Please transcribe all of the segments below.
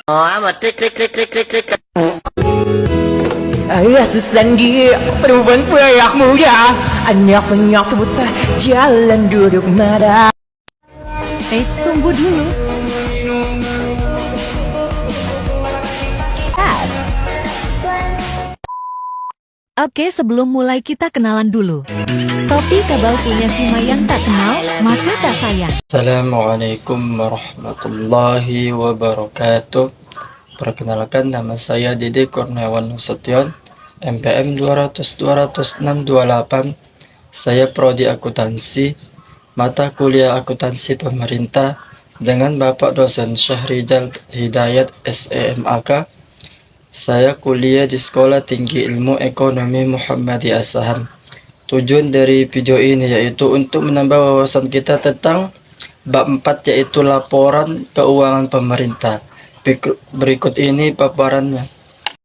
Oh, amat klik klik klik klik klik klik. Ayah sesanggi perempuan pria muda, anyap-anyap buta jalan duduk nada. Tunggu dulu. Oke, sebelum mulai kita kenalan dulu. Topi kabau punya Sima yang tak kenal, maka tak sayang. Assalamualaikum warahmatullahi wabarakatuh. Perkenalkan, nama saya Dede Kurniawan Nasution, MPM 200-206-28. Saya prodi akuntansi, mata kuliah akuntansi pemerintah dengan Bapak dosen Syahrizal Hidayat SEMAK. Saya kuliah di Sekolah Tinggi Ilmu Ekonomi Muhammadiyah Saham. Tujuan dari video ini yaitu untuk menambah wawasan kita tentang bab 4, yaitu laporan keuangan pemerintah. Berikut ini paparannya.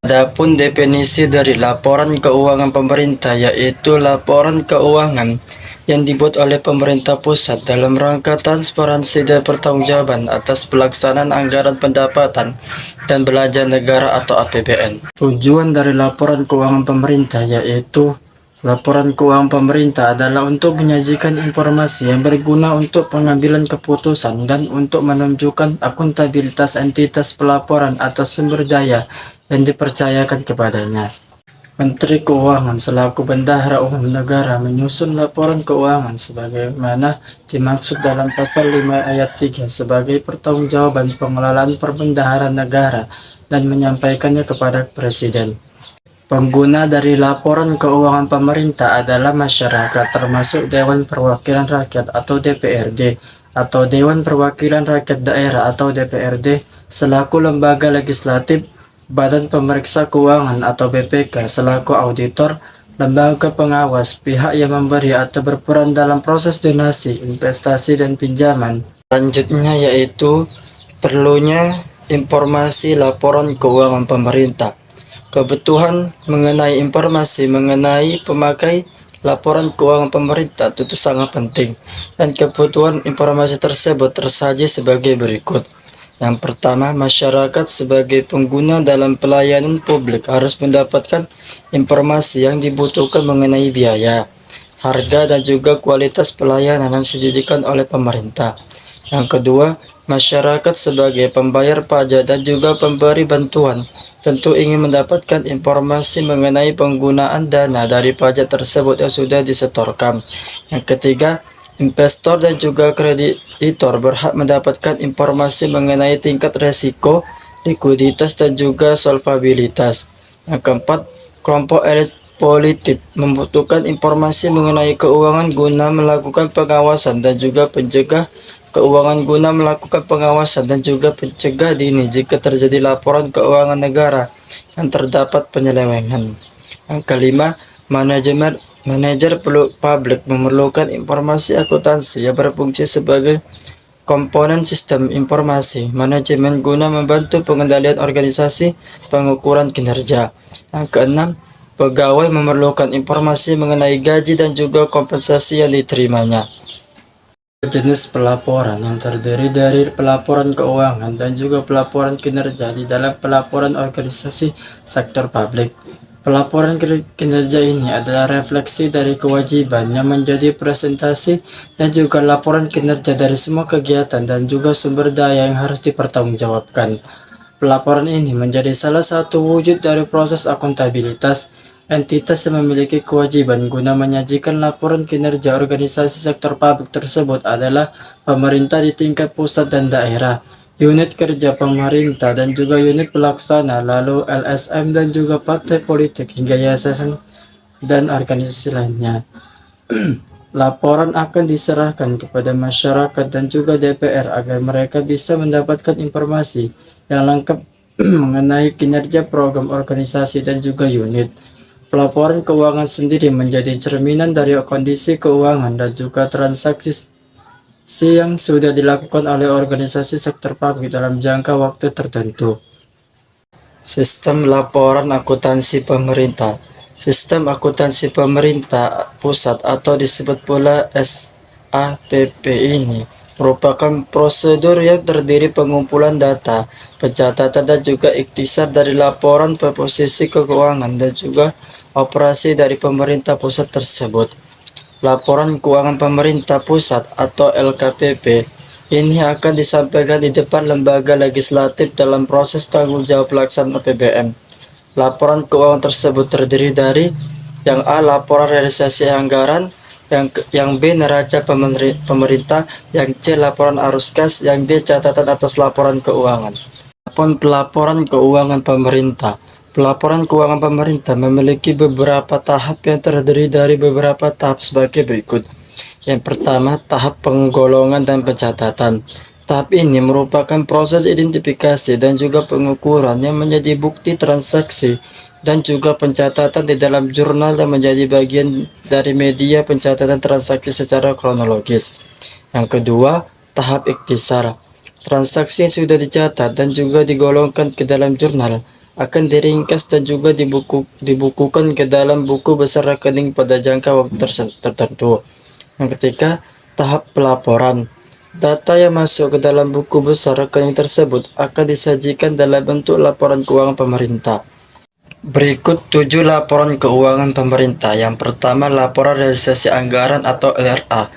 Adapun definisi dari laporan keuangan pemerintah, yaitu laporan keuangan yang dibuat oleh pemerintah pusat dalam rangka transparansi dan pertanggungjawaban atas pelaksanaan anggaran pendapatan dan belanja negara atau APBN. Tujuan dari laporan keuangan pemerintah yaitu laporan keuangan pemerintah adalah untuk menyajikan informasi yang berguna untuk pengambilan keputusan dan untuk menunjukkan akuntabilitas entitas pelaporan atas sumber daya yang dipercayakan kepadanya. Menteri Keuangan selaku Bendahara Umum Negara menyusun laporan keuangan sebagaimana dimaksud dalam pasal 5 ayat 3 sebagai pertanggungjawaban pengelolaan perbendaharaan negara dan menyampaikannya kepada Presiden. Pengguna dari laporan keuangan pemerintah adalah masyarakat, termasuk Dewan Perwakilan Rakyat atau DPRD atau Dewan Perwakilan Rakyat Daerah atau DPRD selaku lembaga legislatif, Badan Pemeriksa Keuangan atau BPK selaku auditor, lembaga pengawas, pihak yang memberi atau berperan dalam proses donasi, investasi, dan pinjaman. Selanjutnya yaitu perlunya informasi laporan keuangan pemerintah. Kebutuhan mengenai informasi mengenai pemakai laporan keuangan pemerintah tentu sangat penting, dan kebutuhan informasi tersebut tersaji sebagai berikut. Yang pertama, masyarakat sebagai pengguna dalam pelayanan publik harus mendapatkan informasi yang dibutuhkan mengenai biaya, harga, dan juga kualitas pelayanan yang disediakan oleh pemerintah. Yang kedua, masyarakat sebagai pembayar pajak dan juga pemberi bantuan tentu ingin mendapatkan informasi mengenai penggunaan dana dari pajak tersebut yang sudah disetorkan. Yang ketiga, investor dan juga kreditor berhak mendapatkan informasi mengenai tingkat resiko, likuiditas, dan juga solvabilitas. Yang keempat, kelompok elit politik membutuhkan informasi mengenai keuangan guna melakukan pengawasan dan juga pencegah dini jika terjadi laporan keuangan negara yang terdapat penyelewengan. Yang kelima, manajer publik memerlukan informasi akuntansi yang berfungsi sebagai komponen sistem informasi manajemen guna membantu pengendalian organisasi pengukuran kinerja. Yang keenam, pegawai memerlukan informasi mengenai gaji dan juga kompensasi yang diterimanya. Jenis pelaporan yang terdiri dari pelaporan keuangan dan juga pelaporan kinerja di dalam pelaporan organisasi sektor publik. Pelaporan kinerja ini adalah refleksi dari kewajiban yang menjadi presentasi dan juga laporan kinerja dari semua kegiatan dan juga sumber daya yang harus dipertanggungjawabkan. Pelaporan ini menjadi salah satu wujud dari proses akuntabilitas. Entitas yang memiliki kewajiban guna menyajikan laporan kinerja organisasi sektor publik tersebut adalah pemerintah di tingkat pusat dan daerah, unit kerja pemerintah dan juga unit pelaksana, lalu LSM dan juga partai politik hingga yayasan dan organisasi lainnya. Laporan akan diserahkan kepada masyarakat dan juga DPR agar mereka bisa mendapatkan informasi yang lengkap mengenai kinerja program organisasi dan juga unit. Pelaporan keuangan sendiri menjadi cerminan dari kondisi keuangan dan juga transaksi yang sudah dilakukan oleh organisasi sektor publik dalam jangka waktu tertentu. Sistem laporan akuntansi pemerintah. Sistem akuntansi pemerintah pusat atau disebut pula SAPP ini merupakan prosedur yang terdiri pengumpulan data, pencatatan dan juga ikhtisar dari laporan posisi keuangan dan juga operasi dari pemerintah pusat tersebut. Laporan keuangan pemerintah pusat atau LKPP ini akan disampaikan di depan lembaga legislatif dalam proses tanggung jawab pelaksanaan APBN. Laporan keuangan tersebut terdiri dari yang A. Laporan realisasi anggaran, yang B. Neraca pemerintah, yang C. Laporan arus kas, yang D. Catatan atas laporan keuangan. Pelaporan keuangan pemerintah. Pelaporan keuangan pemerintah memiliki beberapa tahap yang terdiri dari beberapa tahap sebagai berikut. Yang pertama, tahap penggolongan dan pencatatan. Tahap ini merupakan proses identifikasi dan juga pengukuran yang menjadi bukti transaksi dan juga pencatatan di dalam jurnal dan menjadi bagian dari media pencatatan transaksi secara kronologis. Yang kedua, tahap ikhtisar. Transaksi yang sudah dicatat dan juga digolongkan ke dalam jurnal akan diringkas dan juga dibukukan ke dalam buku besar rekening pada jangka waktu tertentu. Yang ketiga, tahap pelaporan. Data yang masuk ke dalam buku besar rekening tersebut akan disajikan dalam bentuk laporan keuangan pemerintah. Berikut 7 laporan keuangan pemerintah. Yang pertama, laporan realisasi anggaran atau LRA.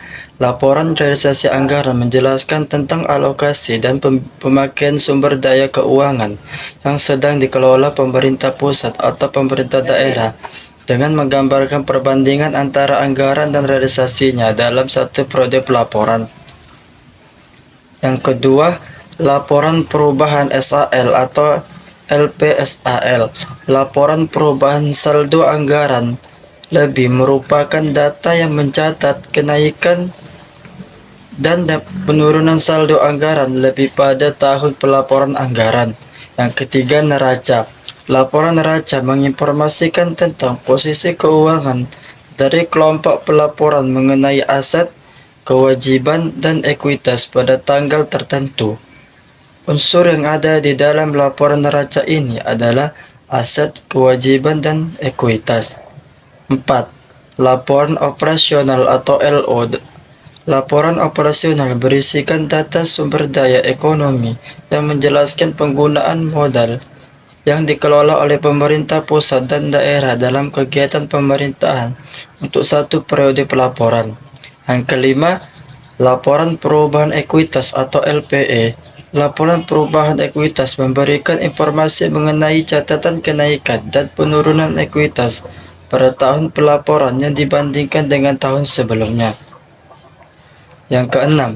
Laporan realisasi anggaran menjelaskan tentang alokasi dan pemakaian sumber daya keuangan yang sedang dikelola pemerintah pusat atau pemerintah daerah dengan menggambarkan perbandingan antara anggaran dan realisasinya dalam satu periode pelaporan. Yang kedua, laporan perubahan SAL atau LPSAL. Laporan perubahan saldo anggaran lebih merupakan data yang mencatat kenaikan dan penurunan saldo anggaran lebih pada tahun pelaporan anggaran. Yang ketiga, neraca. Laporan neraca menginformasikan tentang posisi keuangan dari kelompok pelaporan mengenai aset, kewajiban, dan ekuitas pada tanggal tertentu. Unsur yang ada di dalam laporan neraca ini adalah aset, kewajiban, dan ekuitas. 4. Laporan operasional atau LO. Laporan operasional berisikan data sumber daya ekonomi yang menjelaskan penggunaan modal yang dikelola oleh pemerintah pusat dan daerah dalam kegiatan pemerintahan untuk satu periode pelaporan. Yang kelima, laporan perubahan ekuitas atau LPE. Laporan perubahan ekuitas memberikan informasi mengenai catatan kenaikan dan penurunan ekuitas pada tahun pelaporan yang dibandingkan dengan tahun sebelumnya. Yang keenam,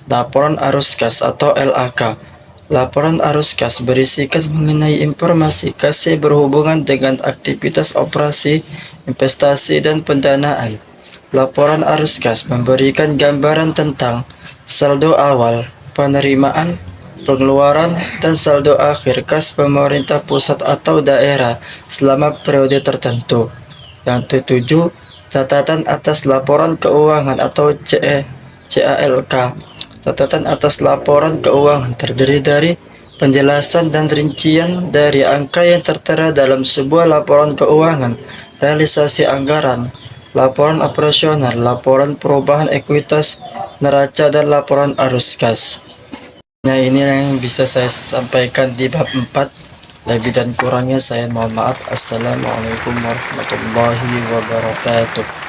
laporan arus kas atau LAK. Laporan arus kas berisikan mengenai informasi kas yang berhubungan dengan aktivitas operasi, investasi, dan pendanaan. Laporan arus kas memberikan gambaran tentang saldo awal, penerimaan, pengeluaran, dan saldo akhir kas pemerintah pusat atau daerah selama periode tertentu. Yang ketujuh, catatan atas laporan keuangan atau CALK. Catatan atas laporan keuangan terdiri dari penjelasan dan rincian dari angka yang tertera dalam sebuah laporan keuangan, realisasi anggaran, laporan operasional, laporan perubahan ekuitas, neraca, dan laporan arus kas. Nah, ini yang bisa saya sampaikan di bab 4. Lebih dan kurangnya saya mohon maaf. Assalamualaikum warahmatullahi wabarakatuh.